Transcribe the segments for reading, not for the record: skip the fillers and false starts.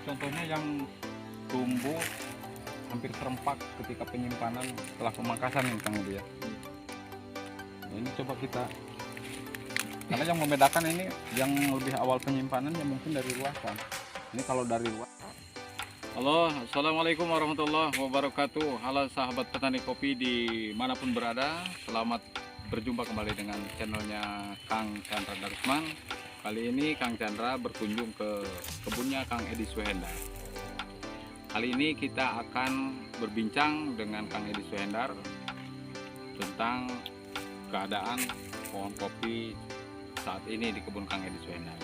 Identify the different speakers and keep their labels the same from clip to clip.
Speaker 1: contohnya yang tumbuh hampir serempak ketika penyimpanan setelah pemangkasan nih Kang Edi ya. Nah, ini coba kita, karena yang membedakan ini yang lebih awal penyimpanan ya mungkin dari luasan. Ini kalau dari luar. Halo, assalamualaikum warahmatullahi wabarakatuh. Halo sahabat petani kopi dimanapun berada, selamat berjumpa kembali dengan channelnya Kang Chandra Darusman. Kali ini Kang Chandra berkunjung ke kebunnya Kang Edi Suhendar. Kali ini kita akan berbincang dengan Kang Edi Suhendar tentang keadaan pohon kopi saat ini di kebun Kang Edi Suhendar.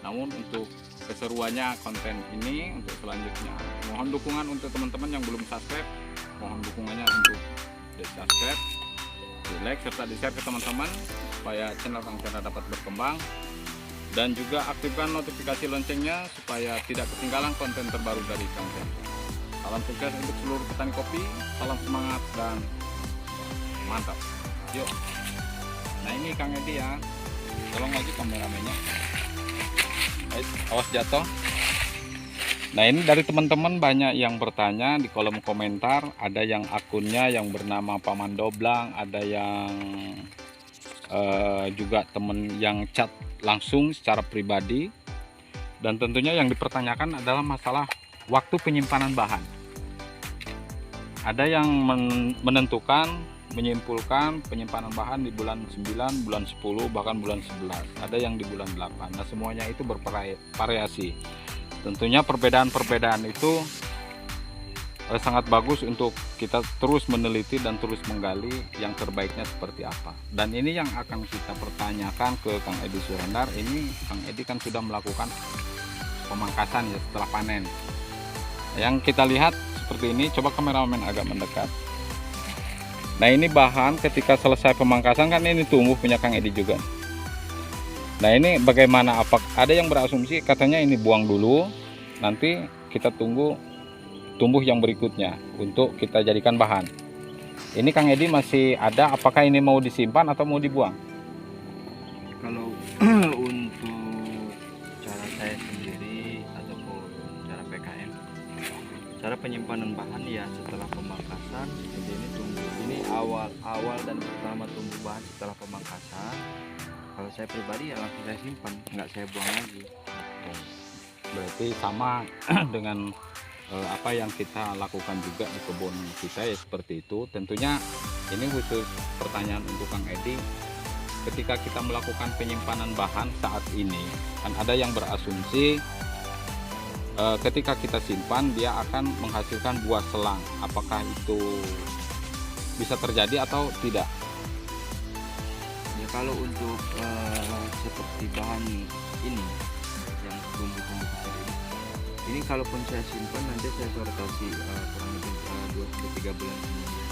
Speaker 1: Namun untuk keseruannya konten ini untuk selanjutnya, mohon dukungan untuk teman-teman yang belum subscribe, mohon dukungannya untuk di subscribe, di like serta di share ke teman-teman supaya channel Kang Chandra dapat berkembang, dan juga aktifkan notifikasi loncengnya supaya tidak ketinggalan konten terbaru dari Kang Chandra. Salam sukses untuk seluruh petani kopi, salam semangat dan mantap. Yuk. Nah ini Kang Edi ya, tolong lagi kameramennya. Awas jatuh. Nah ini dari teman-teman banyak yang bertanya di kolom komentar, ada yang akunnya yang bernama Paman Doblang, ada yang juga temen yang chat langsung secara pribadi, dan tentunya yang dipertanyakan adalah masalah waktu penyimpanan bahan. Ada yang menentukan, menyimpulkan penyimpanan bahan di bulan 9, bulan 10, bahkan bulan 11. Ada yang di bulan 8. Nah semuanya itu bervariasi. Tentunya perbedaan-perbedaan itu sangat bagus untuk kita terus meneliti dan terus menggali yang terbaiknya seperti apa. Dan ini yang akan kita pertanyakan ke Kang Edi Suhendar. Ini Kang Edi kan sudah melakukan pemangkasan ya setelah panen. Yang kita lihat seperti ini, coba kameramen agak mendekat. Nah ini bahan ketika selesai pemangkasan kan ini tumbuh punya Kang Edi juga. Nah ini bagaimana, apa ada yang berasumsi katanya ini buang dulu, nanti kita tunggu tumbuh yang berikutnya untuk kita jadikan bahan. Ini Kang Edi masih ada, apakah ini mau disimpan atau mau dibuang?
Speaker 2: Kalau untuk cara saya sendiri ataupun cara PKM, cara penyimpanan bahan ya setelah pemangkasan seperti ini, tumbuh ini awal dan pertama tumbuh bahan setelah pemangkasan. Kalau saya pribadi ya langsung saya simpan, nggak saya buang lagi.
Speaker 1: Berarti sama dengan apa yang kita lakukan juga di kebun kita ya seperti itu. Tentunya ini khusus pertanyaan untuk Kang Edi, ketika kita melakukan penyimpanan bahan saat ini kan ada yang berasumsi ketika kita simpan dia akan menghasilkan buah selang. Apakah itu bisa terjadi atau tidak?
Speaker 2: Ya kalau untuk seperti bahan ini yang tumbuh-tumbuh besar ini kalaupun saya simpan nanti saya sortasi kurang lebih 2-3 bulan kemudian.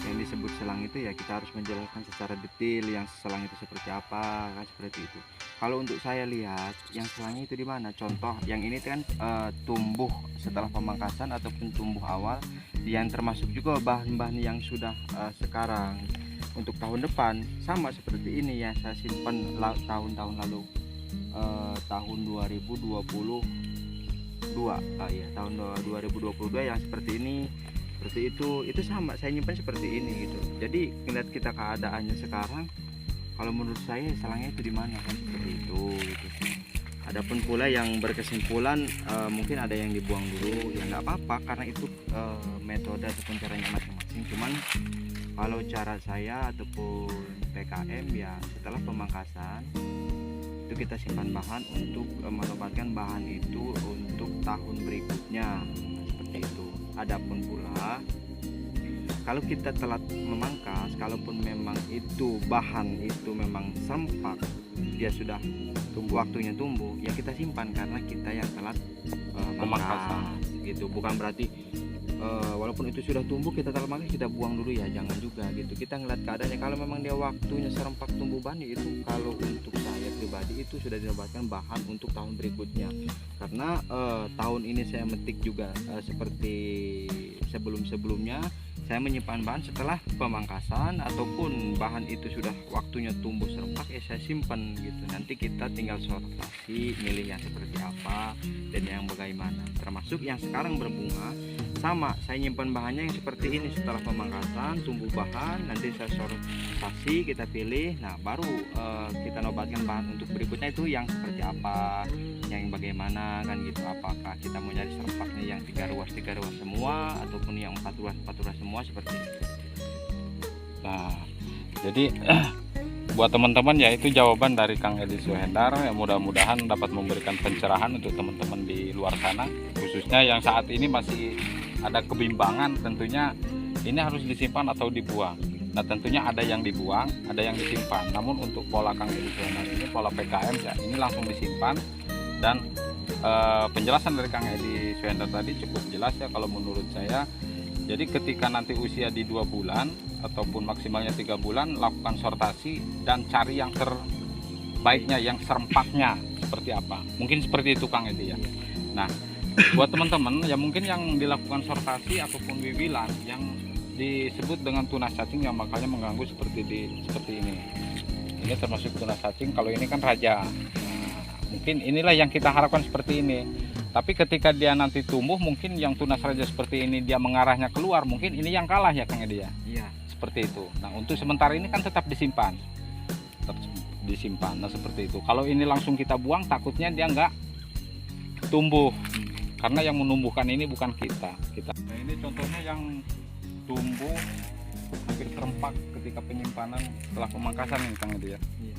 Speaker 2: Yang disebut selang itu ya kita harus menjelaskan secara detail yang selang itu seperti apa, kan seperti itu. Kalau untuk saya lihat yang selangnya itu di mana, contoh yang ini kan tumbuh setelah pemangkasan ataupun tumbuh awal, yang termasuk juga bahan-bahan yang sudah sekarang untuk tahun depan sama seperti ini ya saya simpan tahun-tahun lalu, tahun 2022 ya tahun 2022 yang seperti ini, seperti itu sama saya nyimpan seperti ini gitu. Jadi ngeliat kita keadaannya sekarang, kalau menurut saya selangnya itu di mana kan seperti itu gitu. Adapun pula yang berkesimpulan mungkin ada yang dibuang dulu ya nggak apa-apa karena itu metode ataupun caranya masing-masing. Cuman kalau cara saya ataupun PKM ya setelah pemangkasan itu kita simpan bahan untuk menempatkan bahan itu untuk tahun berikutnya seperti itu. Adapun pula kalau kita telat memangkas, kalaupun memang itu bahan itu memang sempak, dia sudah waktunya tumbuh, ya kita simpan karena kita yang telat memangkas gitu. Bukan berarti walaupun itu sudah tumbuh kita taruh kita buang dulu ya, jangan juga gitu. Kita ngeliat keadaannya, kalau memang dia waktunya serempak tumbuh bani itu, kalau untuk saya pribadi itu sudah dinobatkan bahan untuk tahun berikutnya. Karena tahun ini saya metik juga seperti sebelum-sebelumnya, saya menyimpan bahan setelah pemangkasan ataupun bahan itu sudah waktunya tumbuh serempak, ya saya simpan gitu. Nanti kita tinggal sortasi, milih yang seperti apa dan yang bagaimana. Termasuk yang sekarang berbunga, sama saya nyimpan bahannya yang seperti ini setelah pemangkasan tumbuh bahan, nanti saya sortasi, kita pilih. Nah baru kita nobatkan bahan untuk berikutnya itu yang seperti apa, yang bagaimana kan gitu. Apakah kita mau nyari serempaknya yang 3 ruas semua ataupun yang 4 ruas semua, seperti itu.
Speaker 1: Nah, jadi buat teman-teman ya, itu jawaban dari Kang Edi Suhendar yang mudah-mudahan dapat memberikan pencerahan untuk teman-teman di luar sana, khususnya yang saat ini masih ada kebimbangan tentunya ini harus disimpan atau dibuang. Nah tentunya ada yang dibuang, ada yang disimpan. Namun untuk pola Kang Edi Suhendar ini, pola PKM ya, ini langsung disimpan. Dan penjelasan dari Kang Edi Suhendar tadi cukup jelas ya kalau menurut saya. Jadi ketika nanti usia di 2 bulan ataupun maksimalnya 3 bulan, lakukan sortasi dan cari yang terbaiknya, yang serempaknya seperti apa. Mungkin seperti itu Kang Edi ya. Nah buat teman-teman ya, mungkin yang dilakukan sortasi ataupun wiwilan yang disebut dengan tunas cacing yang makanya mengganggu seperti ini. Ini termasuk tunas cacing, kalau ini kan raja. Mungkin inilah yang kita harapkan seperti ini. Tapi ketika dia nanti tumbuh, mungkin yang tunas raja seperti ini dia mengarahnya keluar, mungkin ini yang kalah ya Kang Edi ya.
Speaker 2: Iya.
Speaker 1: Seperti itu. Nah untuk sementara ini kan tetap disimpan. Nah seperti itu. Kalau ini langsung kita buang, takutnya dia nggak tumbuh. Karena yang menumbuhkan ini bukan kita. Nah ini contohnya yang tumbuh hampir serempak ketika penyimpanan setelah pemangkasan nih Kang Edi ya.
Speaker 2: Iya.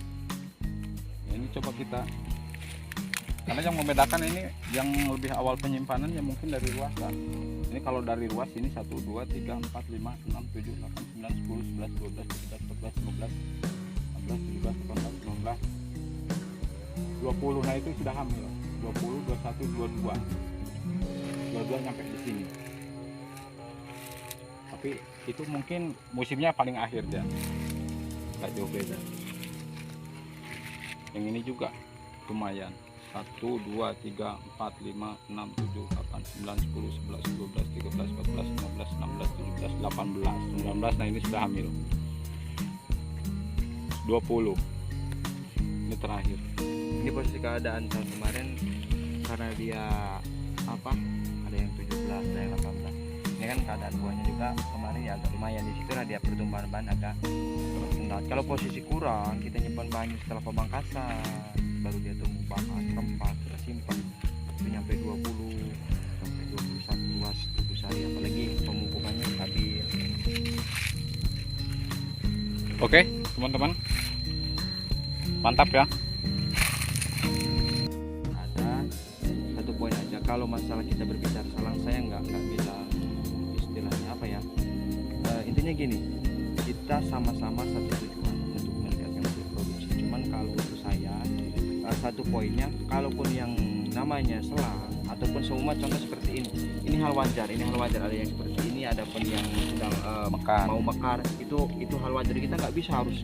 Speaker 1: Ini coba kita, karena yang membedakan ini yang lebih awal penyimpanan ya mungkin dari ruas kan. Ini kalau dari ruas ini 1, 2, 3, 4, 5, 6, 7, 8, 9, 10, 11, 12, 13, 14, 15, 16, 17, 18, 19, 20. Nah itu sudah hamil. 20, 21, 22 nyampe di sini. Tapi itu mungkin musimnya paling akhir ya. Gak jauh beda. Yang ini juga lumayan. 1, 2, 3, 4, 5, 6, 7, 8, 9, 10, 11, 12, 13, 14, 15, 16, 17, 18, 19. Nah ini sudah hamil. 20. Ini terakhir.
Speaker 2: Ini posisi keadaan tahun kemarin, karena dia ada yang 17, ada yang 18. Ini kan keadaan buahnya juga kemarin ya agak lumayan, di situ lah dia pertumbuhan bahan agak rendah. Kalau posisi kurang, kita nyimpan bahannya setelah pemangkasan, baru dia tumbuh bahan serempak, kita simpan itu nyampe 20 sampai 21 ruas tubuh sari, apalagi pemupukannya stabil.
Speaker 1: Oke teman-teman, mantap ya.
Speaker 2: Ada satu poin aja, kalau masalah kita berbicara salang, saya nggak bilang istilahnya apa ya, intinya gini, kita sama-sama satu tujuan untuk meningkatkan produksi. Cuman kalau untuk saya satu poinnya, kalaupun yang namanya selang ataupun seumat, contoh seperti ini hal wajar, ada yang seperti ini, ada pun yang sedang mau mekar, itu hal wajar. Kita nggak bisa harus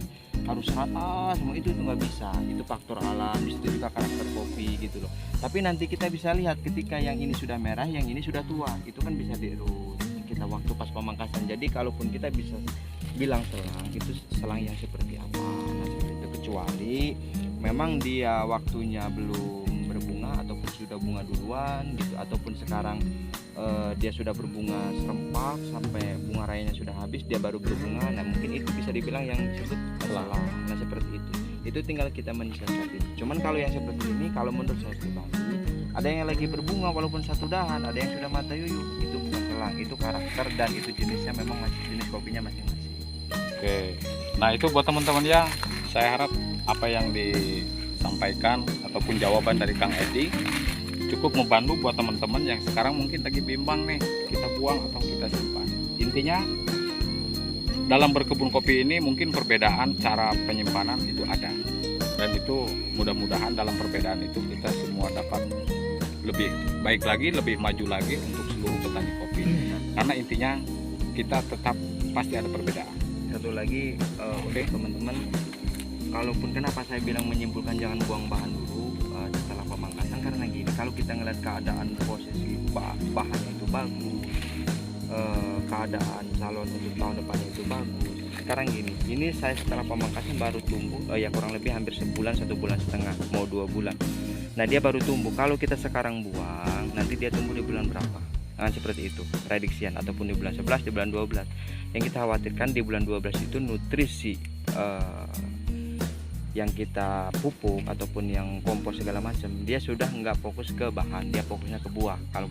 Speaker 2: rata semua, itu nggak bisa, itu faktor alam, itu juga karakter kopi gitu loh. Tapi nanti kita bisa lihat ketika yang ini sudah merah, yang ini sudah tua, itu kan bisa diurus kita waktu pas pemangkasan. Jadi kalaupun kita bisa bilang selang, itu selang yang seperti apa, nah seperti itu. Kecuali memang dia waktunya belum berbunga ataupun sudah bunga duluan gitu, ataupun sekarang dia sudah berbunga serempak sampai bunga rayanya sudah habis, dia baru berbunga. Nah mungkin itu bisa dibilang yang disebut selang. Nah seperti itu tinggal kita mensiasati. Cuman kalau yang seperti ini, kalau menurut saya pribadi, ada yang lagi berbunga walaupun satu dahan, ada yang sudah mata yuyu, itu bukan selang, itu karakter dan itu jenisnya memang masih jenis kopinya masing-masing.
Speaker 1: Oke, nah itu buat teman-teman ya, saya harap apa yang disampaikan ataupun jawaban dari Kang Edi cukup membantu buat teman-teman yang sekarang mungkin lagi bimbang nih, kita buang atau kita simpan. Intinya dalam berkebun kopi ini mungkin perbedaan cara penyimpanan itu ada, dan itu mudah-mudahan dalam perbedaan itu kita semua dapat lebih baik lagi, lebih maju lagi untuk seluruh petani kopi. karena intinya kita tetap pasti ada perbedaan.
Speaker 2: Satu lagi untuk teman-teman, kalaupun kenapa saya bilang menyimpulkan jangan buang bahan dulu setelah pemangkasan, karena gini, kalau kita ngeliat keadaan posisi bahan itu bagus, keadaan calon untuk tahun depan itu bagus. Sekarang gini, ini saya setelah pemangkasan baru tumbuh ya kurang lebih hampir sebulan, 1,5 bulan, mau 2 bulan. Nah dia baru tumbuh. Kalau kita sekarang buang, nanti dia tumbuh di bulan berapa? Nah seperti itu prediksian, ataupun di bulan 11, di bulan 12. Yang kita khawatirkan di bulan 12 itu nutrisi yang kita pupuk ataupun yang kompos segala macam, dia sudah nggak fokus ke bahan, dia fokusnya ke buah. Kalau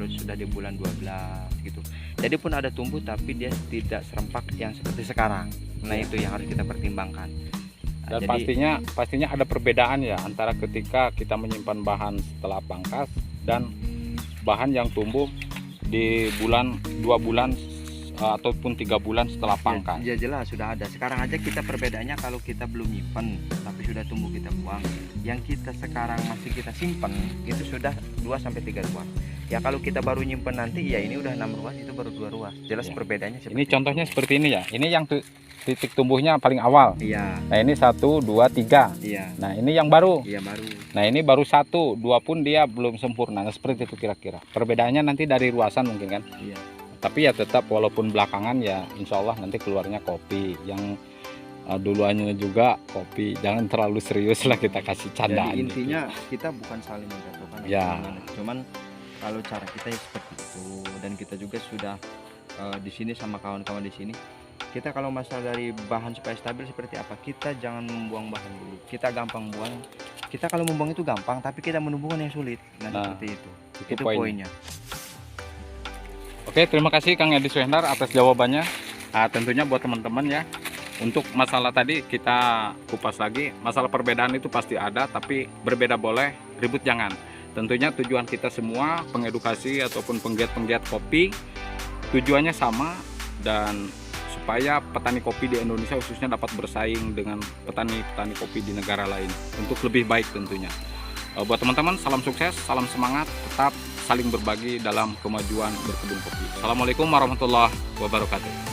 Speaker 2: sudah di bulan 12 gitu, jadi pun ada tumbuh tapi dia tidak serempak yang seperti sekarang. Nah itu yang harus kita pertimbangkan.
Speaker 1: Dan pastinya ada perbedaan ya antara ketika kita menyimpan bahan setelah pangkas dan bahan yang tumbuh di bulan 2 bulan ataupun 3 bulan setelah pangkas.
Speaker 2: Ya jelas sudah ada. Sekarang aja kita perbedaannya, kalau kita belum nyimpen tapi sudah tumbuh kita buang. Yang kita sekarang masih kita simpen itu sudah 2-3 ruas. Ya kalau kita baru nyimpen nanti ya ini udah 6 ruas, itu baru 2 ruas. Jelas
Speaker 1: Ya.
Speaker 2: perbedaannya seperti
Speaker 1: Ini
Speaker 2: itu.
Speaker 1: contohnya seperti ini ya. Ini yang titik tumbuhnya paling awal.
Speaker 2: Iya.
Speaker 1: Nah ini 1, 2, 3.
Speaker 2: Iya.
Speaker 1: Nah ini yang baru.
Speaker 2: Iya baru.
Speaker 1: Nah ini baru 1, 2 pun dia belum sempurna. Nah seperti itu kira-kira. Perbedaannya nanti dari ruasan mungkin kan.
Speaker 2: Iya.
Speaker 1: Tapi ya tetap walaupun belakangan ya insya Allah nanti keluarnya kopi. Yang duluannya juga kopi. Jangan terlalu serius lah kita kasih candaan.
Speaker 2: Jadi intinya kita bukan saling menjatuhkan.
Speaker 1: Ya.
Speaker 2: Cuman kalau cara kita ya seperti itu, dan kita juga sudah di sini sama kawan-kawan di sini. Kita kalau masalah dari bahan supaya stabil seperti apa, kita jangan membuang bahan dulu. Kita gampang buang. Kita kalau membuang itu gampang, tapi kita menumbuhkan yang sulit. Nah seperti itu. Itu poinnya.
Speaker 1: Oke, terima kasih Kang Edi Suhendar atas jawabannya. Tentunya buat teman-teman ya, untuk masalah tadi kita kupas lagi. Masalah perbedaan itu pasti ada, tapi berbeda boleh, ribut jangan. Tentunya tujuan kita semua pengedukasi ataupun penggiat-penggiat kopi, tujuannya sama, dan supaya petani kopi di Indonesia khususnya dapat bersaing dengan petani-petani kopi di negara lain untuk lebih baik tentunya. Buat teman-teman, salam sukses, salam semangat, tetap saling berbagi dalam kemajuan berkebun kopi. Assalamualaikum warahmatullahi wabarakatuh.